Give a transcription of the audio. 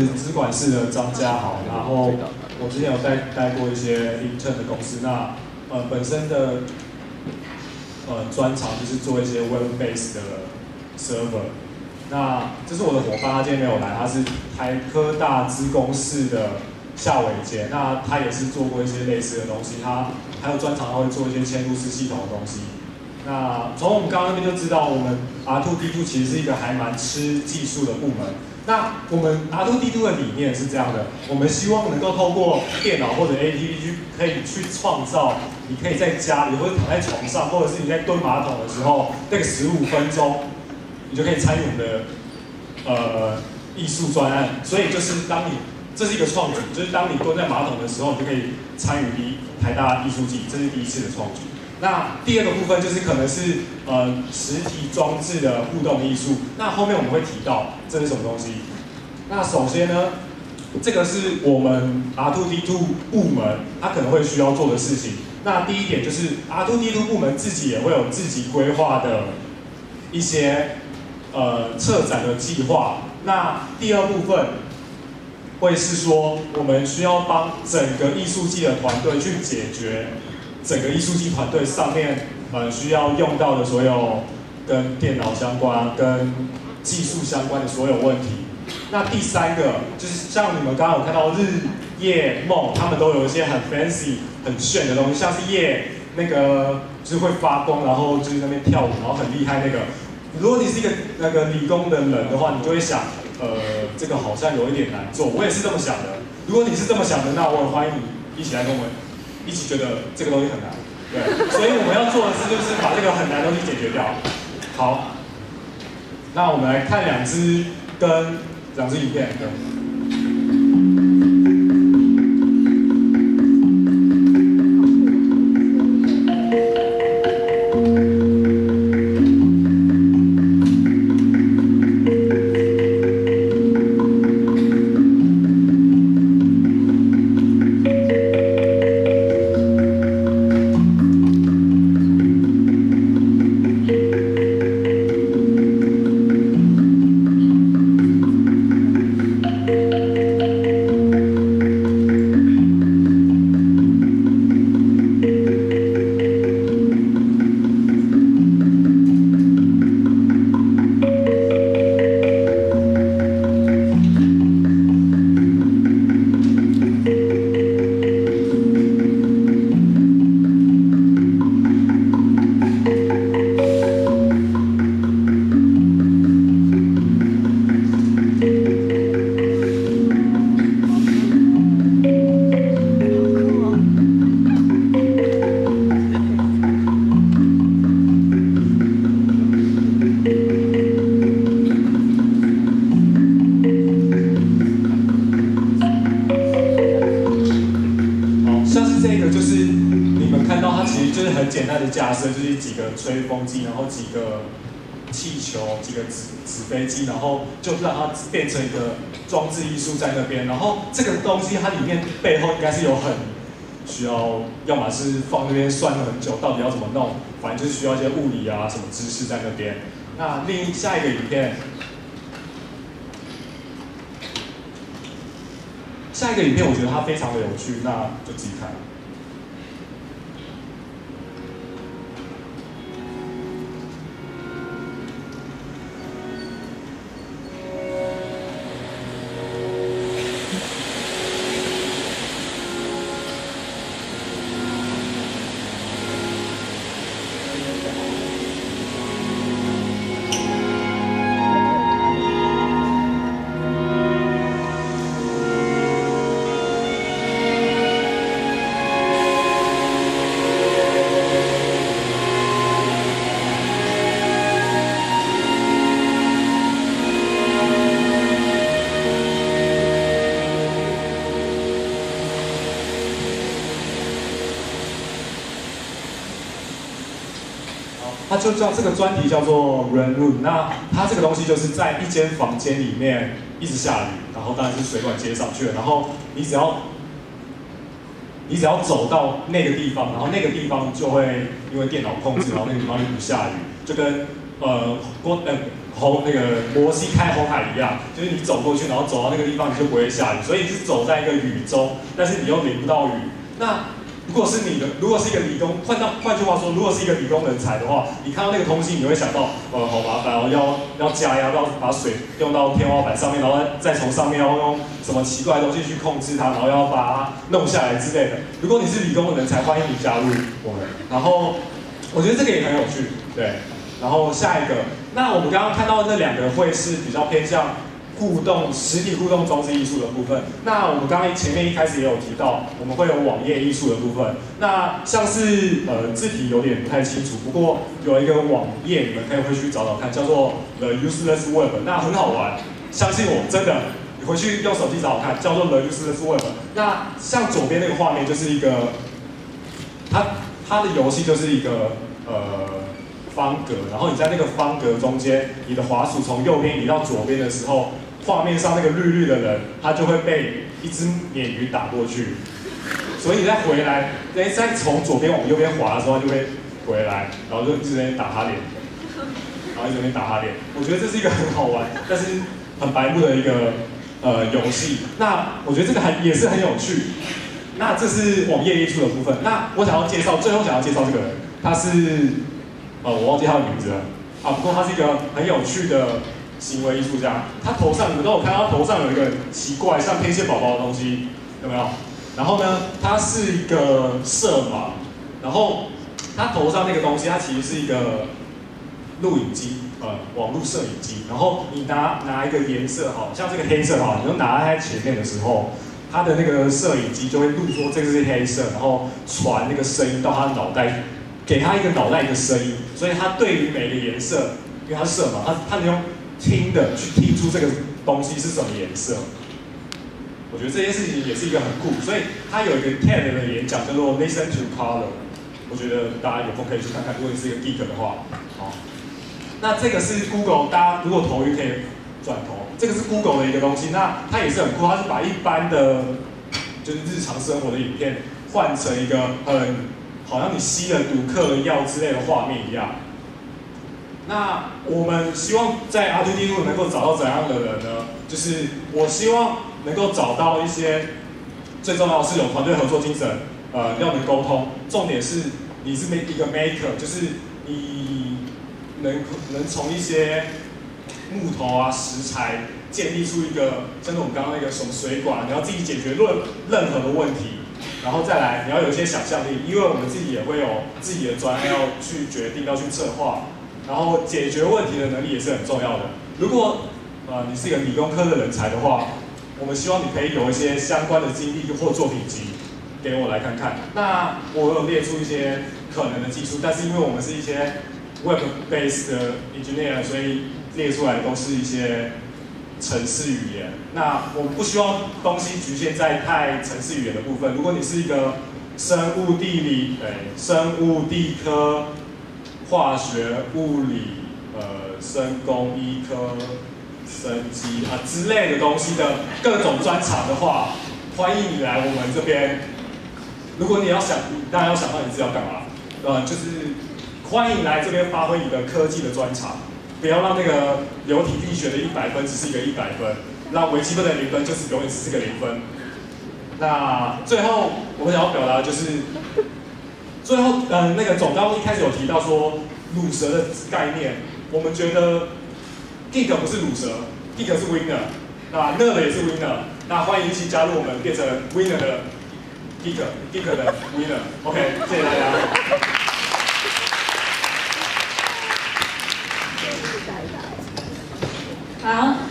是资管室的张家豪，然后我之前有带过一些 intern 的公司，那本身的专长就是做一些 web-based 的 server。那这是我的伙伴，他今天没有来，他是台科大资工室的夏伟杰，那他也是做过一些类似的东西，他还有专长，他会做一些嵌入式系统的东西。那从我们刚刚那边就知道，我们 R2D2 其实是一个还蛮吃技术的部门。那我们 R2D2 的理念是这样的，我们希望能够透过电脑或者 APP 可以去创造，你可以在家里或者躺在床上，或者是你在蹲马桶的时候，那个15分钟，你就可以参与我们的艺术专案。所以就是这是一个创举，就是当你蹲在马桶的时候，你就可以参与台大艺术季，这是第一次的创举。那第二个部分就是可能是实体装置的互动艺术。那后面我们会提到这是什么东西。那首先呢，这个是我们 R2D2 部门它可能会需要做的事情。那第一点就是 R2D2 部门自己也会有自己规划的一些策展的计划。那第二部分会是说，我们需要帮整个艺术季的团队去解决整个艺术季团队上面需要用到的所有跟电脑相关、跟技术相关的所有问题。那第三个就是像你们刚刚有看到日夜梦，他们都有一些很 fancy、很炫的东西，像是夜那个就是会发光，然后就是那边跳舞，然后很厉害那个。如果你是一个那个理工的人的话，你就会想，这个好像有一点难做。我也是这么想的。如果你是这么想的，那我很欢迎你一起来跟我们一起觉得这个东西很难。对，所以我们要做的事就是把这个很难的东西解决掉。好，那我们来看两支影片。架设就是几个吹风机，然后几个气球，几个纸飞机，然后就让它变成一个装置艺术在那边。然后这个东西它里面背后应该是有很需要，要么是放那边算了很久，到底要怎么弄，反正就是需要一些物理啊什么知识在那边。那下一个影片，我觉得它非常的有趣，那就自己看。它就叫这个专题叫做 Rain Room。那它这个东西就是在一间房间里面一直下雨，然后当然是水管接上去了，然后你只要走到那个地方，然后那个地方就会因为电脑控制，然后那个地方就不下雨，就跟那个摩西开红海一样，就是你走过去，然后走到那个地方你就不会下雨，所以你是走在一个雨中，但是你又淋不到雨。那如果是一个理工，换句话说，如果是一个理工人才的话，你看到那个东西，你会想到，好麻烦哦，要加压，要把水用到天花板上面，然后再从上面要用什么奇怪的东西去控制它，然后要把它弄下来之类的。如果你是理工的人才，欢迎你加入我们。然后我觉得这个也很有趣，对。然后下一个，那我们刚刚看到的那2个会是比较偏向实体互动装置艺术的部分。那我们刚刚前面一开始也有提到，我们会有网页艺术的部分。那像是字体有点不太清楚，不过有一个网页你们可以回去找找看，叫做 The Useless Web， 那很好玩，相信我，真的，你回去用手机找找看，叫做 The Useless Web。那像左边那个画面就是一个，它的游戏就是一个方格，然后你在那个方格中间，你的滑鼠从右边移到左边的时候，画面上那个绿绿的人，他就会被一只鲶鱼打过去，所以你再回来，再从左边往右边滑的时候，他就会回来，然后就一直在那边打他脸，然后一直在那边打他脸。我觉得这是一个很好玩，但是很白目的一个游戏。那我觉得这个也是很有趣。那这是网页艺术的部分。那我最后想要介绍这个人，他是。我忘记他的名字了不过他是一个很有趣的行为艺术家。他头上，你们都有看到，他头上有一个奇怪像天线宝宝的东西，有没有？然后呢，他是一个色盲，然后他头上那个东西，它其实是一个录影机，网络摄影机。然后你拿一个颜色，像这个黑色你就拿在前面的时候，它的那个摄影机就会录说这个是黑色，然后传那个声音到他的脑袋。给他一个脑袋一个声音，所以他对于每个颜色，因为他是色盲，他能用听的去听出这个东西是什么颜色。我觉得这件事情也是一个很酷，所以他有一个 TED 的演讲叫做 Listen to Color， 我觉得大家有空可以去看看，如果你是一个 geek 的话。好，那这个是 Google， 大家如果头晕可以转头，这个是 Google 的一个东西，那它也是很酷，它是把一般的就是日常生活的影片换成一个好像你吸了毒克药之类的画面一样。那我们希望在 R2D2 能够找到怎样的人呢？就是我希望能够找到一些，最重要的是有团队合作精神，要能沟通。重点是你是一个 maker， 就是你能从一些木头食材建立出一个，像是我们刚刚那个什么水管，你要自己解决任何的问题。然后再来，你要有一些想象力，因为我们自己也会有自己的专案要去决定，要去策划，然后解决问题的能力也是很重要的。如果你是一个理工科的人才的话，我们希望你可以有一些相关的经历或作品集给我来看看。那我有列出一些可能的技术，但是因为我们是一些 web-based 的 engineer， 所以列出来的都是一些程式语言。那我们不希望东西局限在太程式语言的部分。如果你是一个生物地理、生物地科、化学、物理、生工、医科、生机之类的东西的各种专长的话，欢迎你来我们这边。如果你当然要想到你自己要干嘛，就是欢迎来这边发挥你的科技的专长。不要让那个流体力学的100分只是一个100分，让微积分的0分就是永远只是个0分。那最后我们想要表达的就是，最后那个总纲一开始有提到说乳蛇的概念，我们觉得 geek 不是乳蛇 ，geek 是 winner， 那 nerd 也是 winner， 那欢迎一起加入我们变成 winner 的 geek 的 winner。OK， 谢谢大家。好。